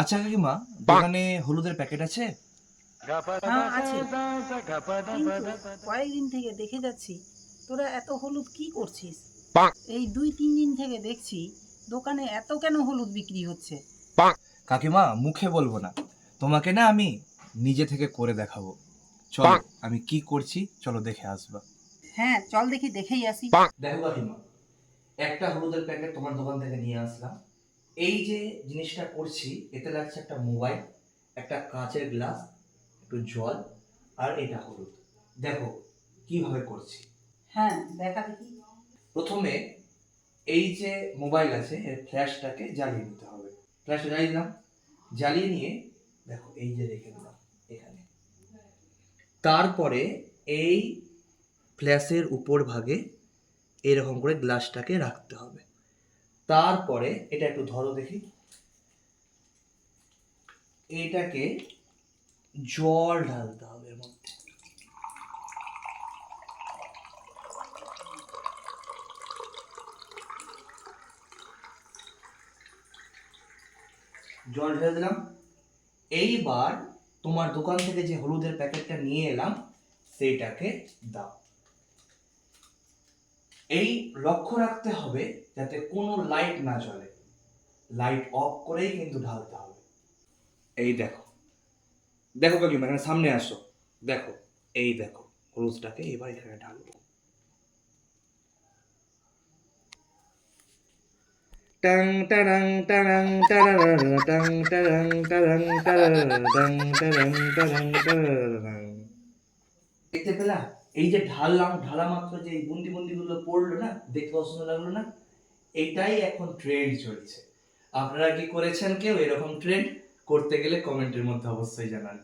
আচ্ছা কাকিমা, দোকানে হলুদের প্যাকেট আছে? হ্যাঁ আছে, কিন্তু কয়েকদিন থেকে দেখে যাচ্ছি তোরা এত হলুদ কি করছিস? এই 2-3 দিন থেকে দেখছি দোকানে এত কেন হলুদ বিক্রি হচ্ছে? কাকিমা, মুখে বলবো না, তোমাকে না আমি নিজে থেকে করে দেখাবো। চলো, আমি কি করছি চলো দেখে আসবা। হ্যাঁ চল দেখি, দেখেই আসি। দেখো কাকিমা, একটা হলুদের প্যাকেট তোমার দোকান থেকে নিয়ে আসলাম। এই যে জিনিসটা করছি, এতে লাগছে একটা মোবাইল, একটা কাঁচের গ্লাস, একটু জল, আর এটা হলুদ। দেখো কিভাবে করছি। হ্যাঁ দেখা দেখি। প্রথমে এই যে মোবাইল আছে এর ফ্ল্যাশটাকে জ্বালিয়ে নিতে হবে। ফ্ল্যাশটা জ্বালিয়ে দিলাম, জ্বালিয়ে নিয়ে দেখো এই যে রেখে দিলাম এখানে। তারপরে এই ফ্ল্যাশের উপর ভাগে এরকম করে গ্লাসটাকে রাখতে হবে। তারপরে এটা একটু ধরো দেখি, এটাকে জল ঢালতে হবে এর মধ্যে। জল ঢেলে দিলাম। এইবার তোমার দোকান থেকে যে হলুদের প্যাকেটটা নিয়ে এলাম সেইটাকে দাও। এই লক্ষ্য রাখতে হবে যাতে কোনো লাইট না জ্বলে, লাইট অফ করেই কিন্তু ঢালতে হবে। এই দেখো, দেখো কাকিমা, এখানে সামনে আসো, দেখো, এই দেখো হলুদটাকে এবার এখানে ঢালবো। টাং টারাং টারাং টারারাং টাং টারাং টারাং টারারাং টাং টারাং টারাং টারারাং। দেখতে পেলা? এই যে ঢাললাম, ঢালা মাত্র যে এই বুন্দি বুন্দিগুলো পড়লো না, দেখতে পছন্দ লাগলো না? এটাই এখন ট্রেন্ড চলছে। আপনারা কি করেছেন কেউ এরকম ট্রেন্ড? করতে গেলে কমেন্টের মধ্যে অবশ্যই জানান।